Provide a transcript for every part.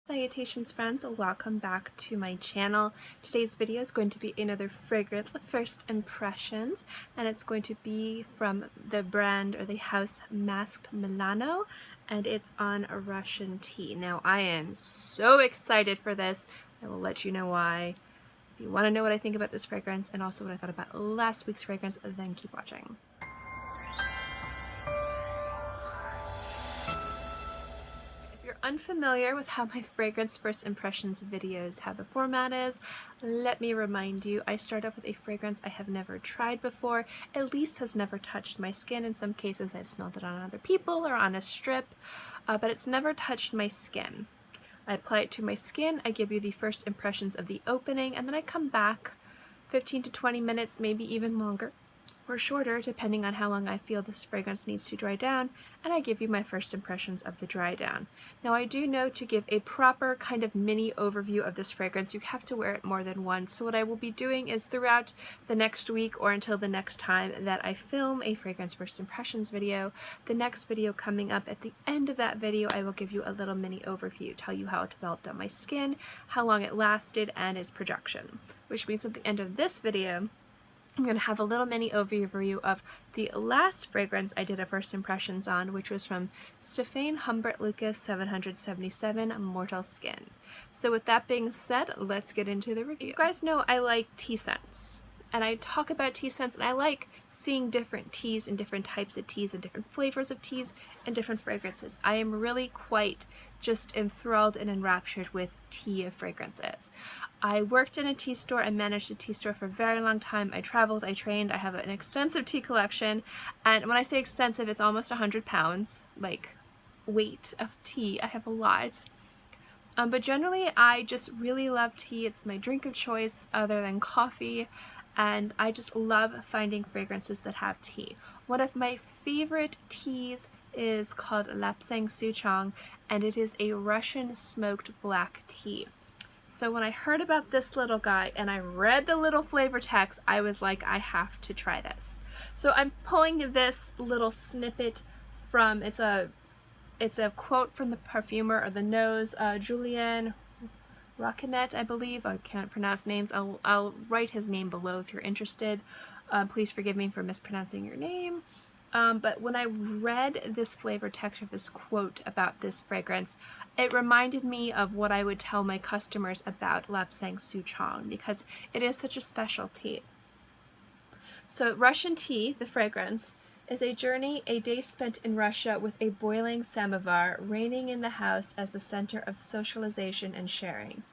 Salutations friends, welcome back to my channel. Today's video is going to be another fragrance first impressions, and it's going to be from the brand or the house Masque Milano, and it's on a Russian tea. Now I am so excited for this. I will let you know why. If you want to know what I think about this fragrance and also what I thought about last week's fragrance, then keep watching. Unfamiliar with how my fragrance first impressions videos, how the format is, let me remind you, I start off with a fragrance I have never tried before, at least has never touched my skin. In some cases I've smelled it on other people or on a strip, but it's never touched my skin. I apply it to my skin, I give you the first impressions of the opening, and then I come back 15 to 20 minutes, maybe even longer or shorter, depending on how long I feel this fragrance needs to dry down, and I give you my first impressions of the dry down. Now I do know to give a proper kind of mini overview of this fragrance, you have to wear it more than once. So what I will be doing is throughout the next week or until the next time that I film a fragrance first impressions video, the next video coming up, at the end of that video I will give you a little mini overview, tell you how it developed on my skin, how long it lasted, and its projection. Which means at the end of this video, I'm going to have a little mini overview of the last fragrance I did a first impressions on, which was from Stephane Humbert Lucas 777 Mortal Skin. So with that being said, let's get into the review. You guys know I like tea scents, and I talk about tea scents, and I like seeing different teas and different types of teas and different flavors of teas and different fragrances. I am really quite just enthralled and enraptured with tea fragrances. I worked in a tea store. I managed a tea store for a very long time. I traveled, I trained, I have an extensive tea collection, and when I say extensive, it's almost 100 pounds, like, weight of tea. I have a lot. But generally, I just really love tea. It's my drink of choice other than coffee, and I just love finding fragrances that have tea. One of my favorite teas is called Lapsang Souchong, and it is a Russian smoked black tea. So when I heard about this little guy and I read the little flavor text, I was like, I have to try this. So I'm pulling this little snippet from, it's a quote from the perfumer or the nose, Julien, Rasquinet, I believe. I can't pronounce names. I'll write his name below if you're interested. Please forgive me for mispronouncing your name. But when I read this flavor text of this quote about this fragrance, it reminded me of what I would tell my customers about Lapsang Souchong, because it is such a special tea. So Russian tea, the fragrance, is a journey, a day spent in Russia with a boiling samovar reigning in the house as the center of socialization and sharing.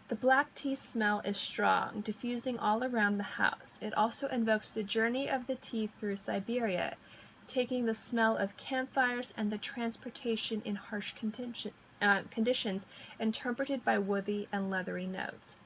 The black tea smell is strong, diffusing all around the house. It also invokes the journey of the tea through Siberia, taking the smell of campfires and the transportation in harsh conditions interpreted by woody and leathery notes.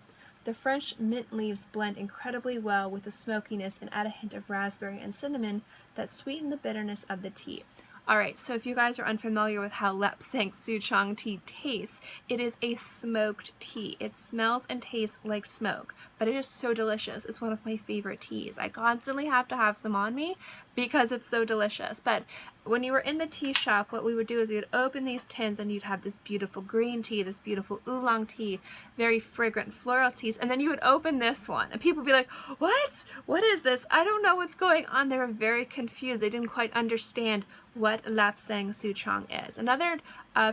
The French mint leaves blend incredibly well with the smokiness and add a hint of raspberry and cinnamon that sweeten the bitterness of the tea. Alright, so if you guys are unfamiliar with how Lapsang Souchong tea tastes, it is a smoked tea. It smells and tastes like smoke, but it is so delicious. It's one of my favorite teas. I constantly have to have some on me because it's so delicious. But when you were in the tea shop, what we would do is we would open these tins and you'd have this beautiful green tea, this beautiful oolong tea, very fragrant floral teas, and then you would open this one and people would be like, what? What is this? I don't know what's going on. They were very confused. They didn't quite understand what Lapsang Souchong is. Another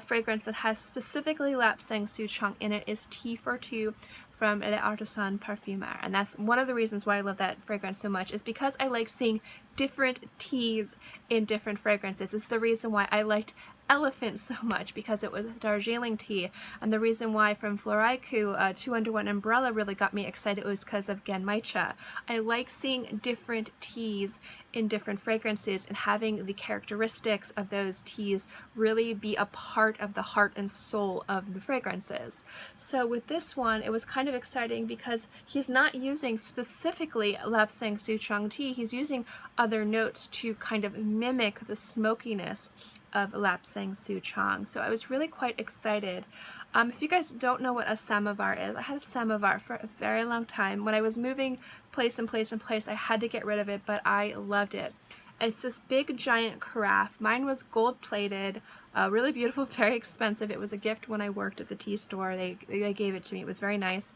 fragrance that has specifically Lapsang Souchong in it is Tea for Two from L'Artisan Parfumeur, and that's one of the reasons why I love that fragrance so much, is because I like seeing different teas in different fragrances. It's the reason why I liked Elephant so much, because it was Darjeeling tea, and the reason why from Floraiku, 2 Under One Umbrella really got me excited was because of Genmaicha. I like seeing different teas in different fragrances and having the characteristics of those teas really be a part of the heart and soul of the fragrances. So with this one, it was kind of exciting because he's not using specifically Lapsang Souchong tea, he's using other notes to kind of mimic the smokiness of Lapsang Souchong. So I was really quite excited. If you guys don't know what a samovar is, I had a samovar for a very long time. When I was moving place and place and place, I had to get rid of it, but I loved it. It's this big giant carafe. Mine was gold plated, really beautiful, very expensive. It was a gift when I worked at the tea store. They gave it to me. It was very nice.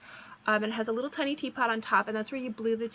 And it has a little tiny teapot on top, and that's where you brew the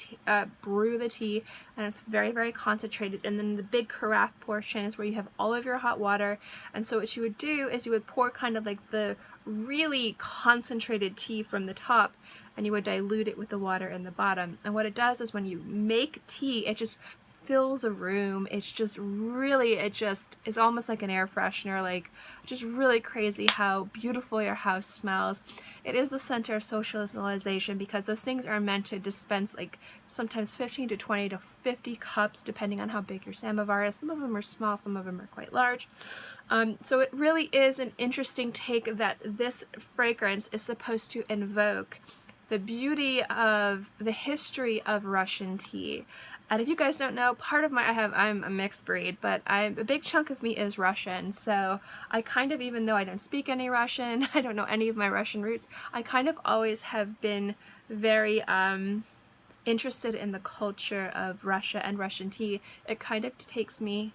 tea, and it's very, very concentrated. And then the big carafe portion is where you have all of your hot water. And so what you would do is you would pour kind of like the really concentrated tea from the top, and you would dilute it with the water in the bottom. And what it does is when you make tea, it just fills a room. It's just really, it's almost like an air freshener, like just really crazy how beautiful your house smells. It is the center of socialization because those things are meant to dispense like sometimes 15 to 20 to 50 cups depending on how big your samovar is. Some of them are small, some of them are quite large. So it really is an interesting take that this fragrance is supposed to invoke the beauty of the history of Russian tea. And if you guys don't know, part of I'm a mixed breed, but a big chunk of me is Russian, so I kind of, even though I don't speak any Russian, I don't know any of my Russian roots, I kind of always have been very interested in the culture of Russia and Russian tea. It kind of takes me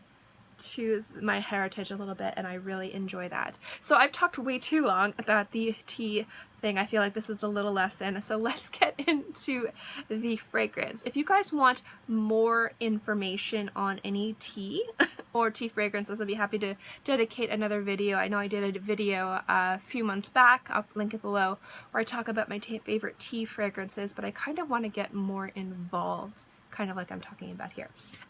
to my heritage a little bit, and I really enjoy that. So I've talked way too long about the tea thing. I feel like this is the little lesson, so let's get into the fragrance. If you guys want more information on any tea or tea fragrances, I'd be happy to dedicate another video. I know I did a video a few months back, I'll link it below, where I talk about my favorite tea fragrances, but I kind of want to get more involved, kind of like I'm talking about here.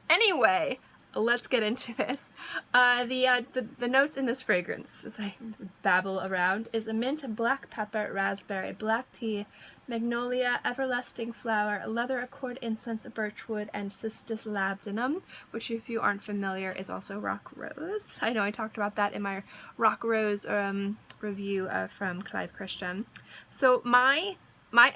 Anyway, let's get into this. The notes in this fragrance, as I babble around, is a mint, black pepper, raspberry, black tea, magnolia, everlasting flower, leather accord, incense, birchwood, and cistus-labdanum, which, if you aren't familiar, is also rock rose. I know I talked about that in my rock rose review from Clive Christian. So my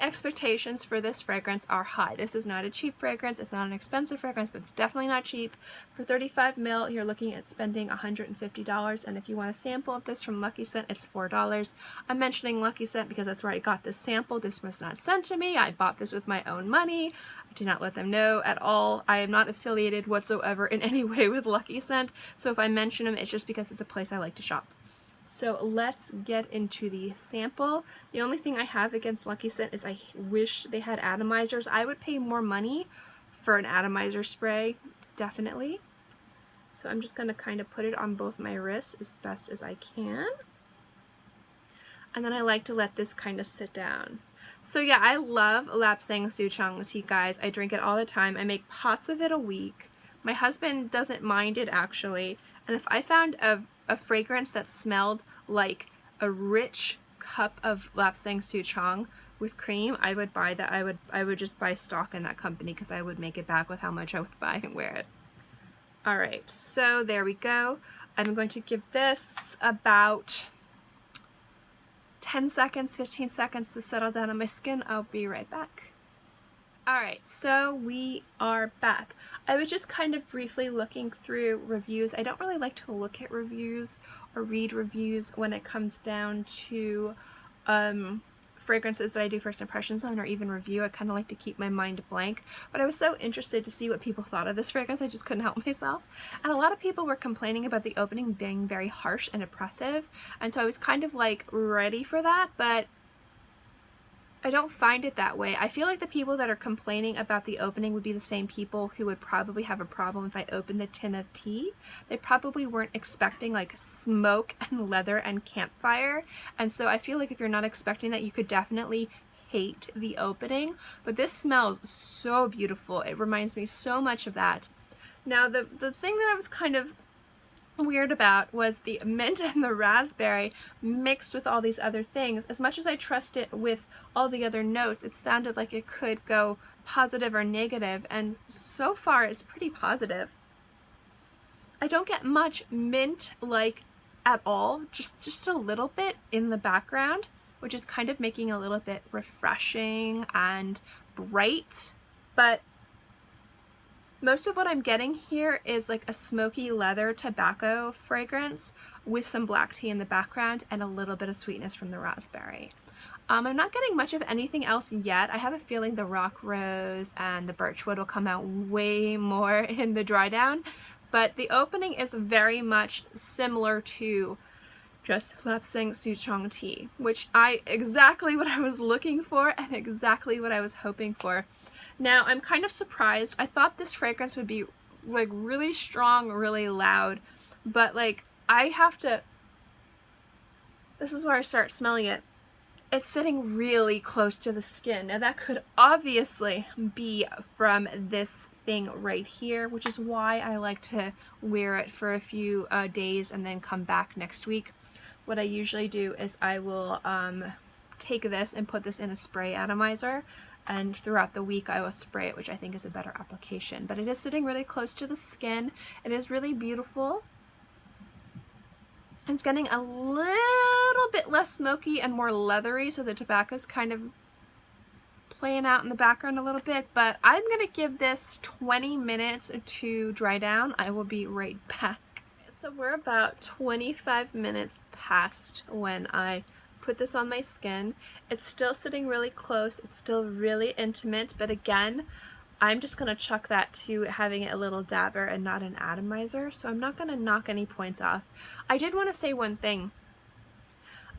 expectations for this fragrance are high. This is not a cheap fragrance, it's not an expensive fragrance, but it's definitely not cheap. For 35 ml, you're looking at spending $150, and if you want a sample of this from Lucky Scent, it's $4. I'm mentioning Lucky Scent because that's where I got this sample. This was not sent to me. I bought this with my own money. I did not let them know at all. I am not affiliated whatsoever in any way with Lucky Scent, so if I mention them, it's just because it's a place I like to shop. So let's get into the sample. The only thing I have against Lucky Scent is I wish they had atomizers. I would pay more money for an atomizer spray, definitely. So I'm just going to kind of put it on both my wrists as best as I can. And then I like to let this kind of sit down. So yeah, I love Lapsang Souchong tea, guys. I drink it all the time. I make pots of it a week. My husband doesn't mind it, actually. And if I found a fragrance that smelled like a rich cup of Lapsang Souchong with cream, I would buy that. I would just buy stock in that company because I would make it back with how much I would buy and wear it. Alright, so there we go. I'm going to give this about 10 seconds, 15 seconds to settle down on my skin. I'll be right back. Alright, so we are back. I was just kind of briefly looking through reviews. I don't really like to look at reviews or read reviews when it comes down to fragrances that I do first impressions on or even review. I kind of like to keep my mind blank. But I was so interested to see what people thought of this fragrance, I just couldn't help myself. And a lot of people were complaining about the opening being very harsh and oppressive. And so I was kind of like ready for that, but I don't find it that way. I feel like the people that are complaining about the opening would be the same people who would probably have a problem if I opened the tin of tea. They probably weren't expecting like smoke and leather and campfire, and so I feel like if you're not expecting that, you could definitely hate the opening. But this smells so beautiful. It reminds me so much of that. Now the thing that I was kind of weird about was the mint and the raspberry mixed with all these other things. As much as I trust it with all the other notes, it sounded like it could go positive or negative, and so far it's pretty positive. I don't get much mint like at all, just a little bit in the background, which is kind of making it a little bit refreshing and bright, but most of what I'm getting here is like a smoky leather tobacco fragrance. with some black tea in the background and a little bit of sweetness from the raspberry. I'm not getting much of anything else yet. I have a feeling the rock rose and the birchwood will come out way more in the dry down, but the opening is very much similar to just lapsang souchong tea, which exactly what I was looking for and exactly what I was hoping for. Now I'm kind of surprised. I thought this fragrance would be like really strong, really loud, but like this is where I start smelling it. It's sitting really close to the skin. Now that could obviously be from this thing right here, which is why I like to wear it for a few days and then come back next week. What I usually do is I will take this and put this in a spray atomizer, and throughout the week I will spray it, which I think is a better application. But it is sitting really close to the skin. It is really beautiful. It's getting a little bit less smoky and more leathery, so the tobacco's kind of playing out in the background a little bit, but I'm gonna give this 20 minutes to dry down. I will be right back. So we're about 25 minutes past when I put this on my skin. It's still sitting really close, it's still really intimate, but again, I'm just going to chuck that to having it a little dabber and not an atomizer, so I'm not going to knock any points off. I did want to say one thing.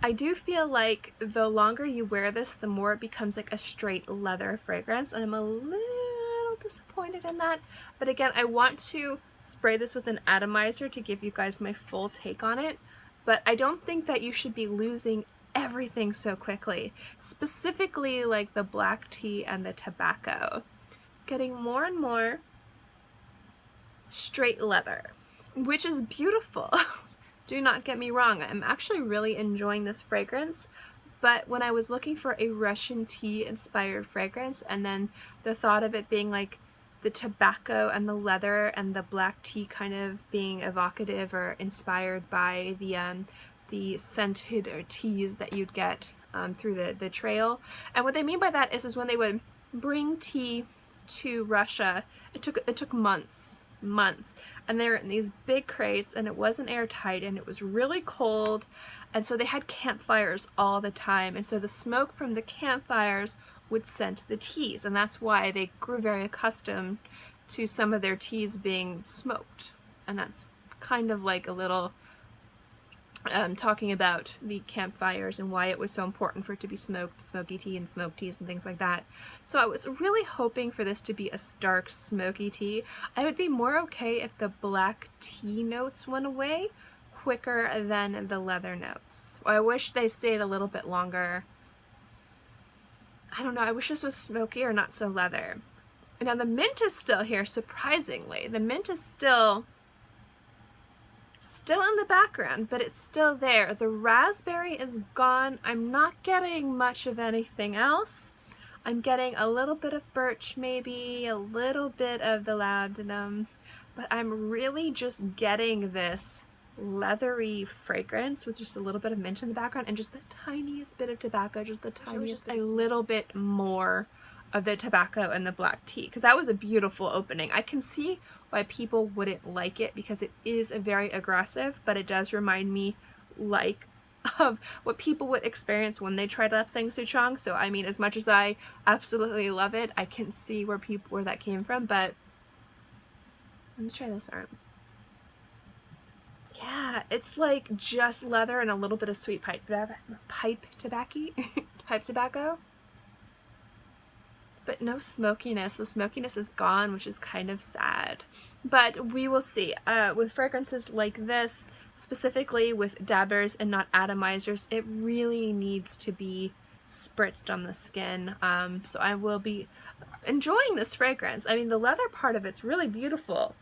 I do feel like the longer you wear this, the more it becomes like a straight leather fragrance, and I'm a little disappointed in that. But again, I want to spray this with an atomizer to give you guys my full take on it, but I don't think that you should be losing everything so quickly, specifically like the black tea and the tobacco. Getting more and more straight leather, which is beautiful. Do not get me wrong, I'm actually really enjoying this fragrance, but when I was looking for a Russian tea inspired fragrance, and then the thought of it being like the tobacco and the leather and the black tea kind of being evocative or inspired by the scented teas that you'd get through the trail. And what they mean by that is when they would bring tea to Russia, it took months, and they were in these big crates, and it wasn't airtight, and it was really cold, and so they had campfires all the time, and so the smoke from the campfires would scent the teas, and that's why they grew very accustomed to some of their teas being smoked. And that's kind of like a little talking about the campfires and why it was so important for it to be smoked, smoky tea and smoked teas and things like that. So I was really hoping for this to be a stark smoky tea. I would be more okay if the black tea notes went away quicker than the leather notes. I wish they stayed a little bit longer. I don't know, I wish this was smoky or not so leather. Now the mint is still here, surprisingly. The mint is still in the background, but it's still there. The raspberry is gone. I'm not getting much of anything else. I'm getting a little bit of birch, maybe a little bit of the labdanum, but I'm really just getting this leathery fragrance with just a little bit of mint in the background and just the tiniest bit of tobacco, just the tiniest, a little bit more of the tobacco and the black tea, because that was a beautiful opening. I can see why people wouldn't like it because it is a very aggressive, but it does remind me like of what people would experience when they tried lapsang souchong. So I mean, as much as I absolutely love it, I can see where that came from. But let me try this arm. Yeah, it's like just leather and a little bit of sweet pipe tobacco. But no smokiness. The smokiness is gone, which is kind of sad. But we will see. With fragrances like this, specifically with dabbers and not atomizers, it really needs to be spritzed on the skin. So I will be enjoying this fragrance. I mean, the leather part of it's really beautiful.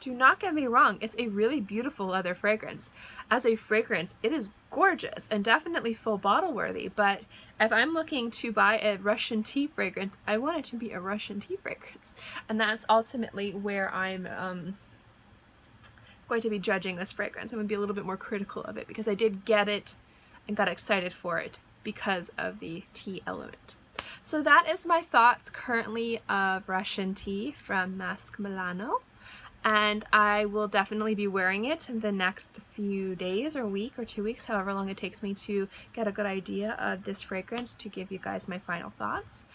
Do not get me wrong, it's a really beautiful leather fragrance. As a fragrance, it is gorgeous and definitely full bottle worthy, but if I'm looking to buy a Russian tea fragrance, I want it to be a Russian tea fragrance. And that's ultimately where I'm going to be judging this fragrance. I'm going to be a little bit more critical of it because I did get it and got excited for it because of the tea element. So that is my thoughts currently of Russian tea from Masque Milano. and I will definitely be wearing it in the next few days or week or 2 weeks, however long it takes me to get a good idea of this fragrance to give you guys my final thoughts.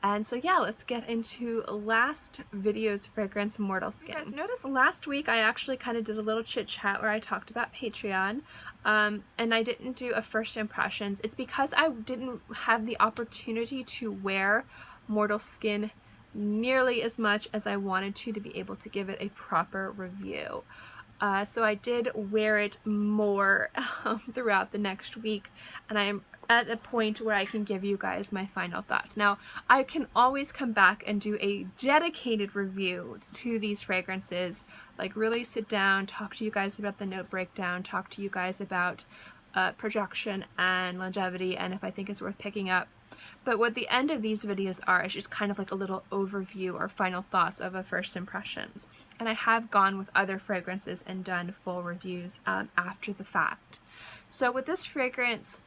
And so yeah, let's get into last video's fragrance, Mortal Skin. You guys notice last week I actually kind of did a little chit chat where I talked about Patreon, and I didn't do a first impressions. It's because I didn't have the opportunity to wear Mortal Skin nearly as much as I wanted to be able to give it a proper review. So I did wear it more throughout the next week, and I am at a point where I can give you guys my final thoughts. Now, I can always come back and do a dedicated review to these fragrances, like really sit down, talk to you guys about the note breakdown, talk to you guys about projection and longevity, and if I think it's worth picking up. But what the end of these videos are is just kind of like a little overview or final thoughts of a first impressions. And I have gone with other fragrances and done full reviews after the fact. So with this fragrance,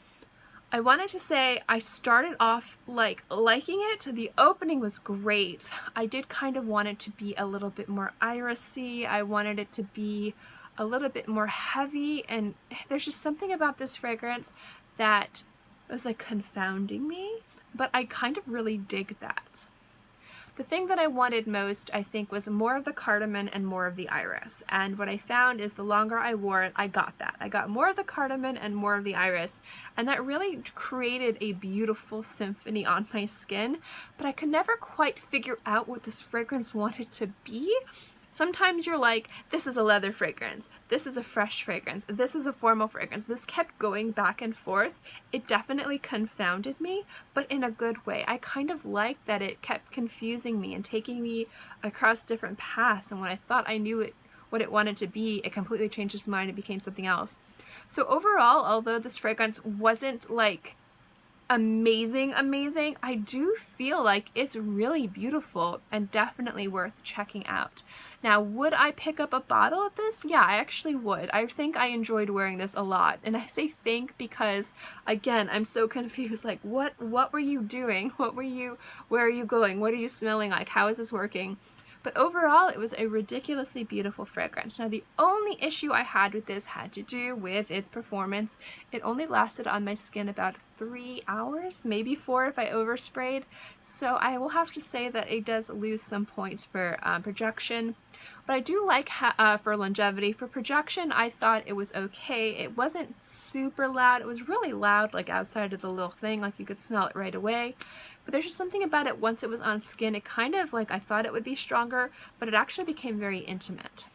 I wanted to say I started off liking it. The opening was great. I did kind of want it to be a little bit more irisy. I wanted it to be a little bit more heavy, and there's just something about this fragrance that was like confounding me, but I kind of really dig that. The thing that I wanted most, I think, was more of the cardamom and more of the iris. And what I found is the longer I wore it, I got that. I got more of the cardamom and more of the iris. And that really created a beautiful symphony on my skin. But I could never quite figure out what this fragrance wanted to be. Sometimes you're like, this is a leather fragrance, this is a fresh fragrance, this is a formal fragrance. This kept going back and forth. It definitely confounded me, but in a good way. I kind of liked that it kept confusing me and taking me across different paths, and when I thought I knew what it wanted to be, it completely changed its mind and became something else. So overall, although this fragrance wasn't like amazing, I do feel like it's really beautiful and definitely worth checking out. Now, would I pick up a bottle of this? Yeah, I actually would. I think I enjoyed wearing this a lot. And I say think because, again, I'm so confused. Like, what were you doing? Where are you going? What are you smelling like? How is this working? But overall, it was a ridiculously beautiful fragrance. Now, the only issue I had with this had to do with its performance. It only lasted on my skin about 3 hours, maybe 4 if I oversprayed. So I will have to say that it does lose some points for projection. But I do like for longevity. For projection, I thought it was okay. It wasn't super loud. It was really loud, like outside of the little thing, like you could smell it right away. But there's just something about it, once it was on skin, it kind of like, I thought it would be stronger, but it actually became very intimate.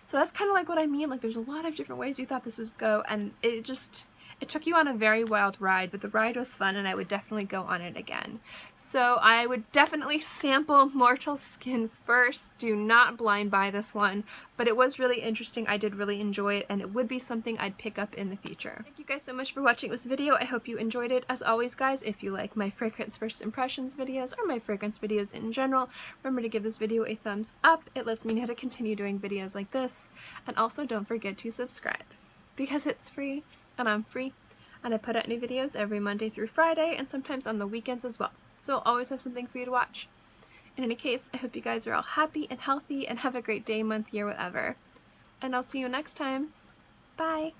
So that's kind of like what I mean. Like, there's a lot of different ways you thought this was go, and it took you on a very wild ride, but the ride was fun and I would definitely go on it again. So I would definitely sample Mortal Skin first. Do not blind buy this one, but it was really interesting. I did really enjoy it, and it would be something I'd pick up in the future. Thank you guys so much for watching this video. I hope you enjoyed it. As always, guys, if you like my fragrance first impressions videos or my fragrance videos in general, remember to give this video a thumbs up. It lets me know to continue doing videos like this. And also don't forget to subscribe, because it's free. And I'm free, and I put out new videos every Monday through Friday, and sometimes on the weekends as well. So I'll always have something for you to watch. In any case, I hope you guys are all happy and healthy and have a great day, month, year, whatever. And I'll see you next time. Bye!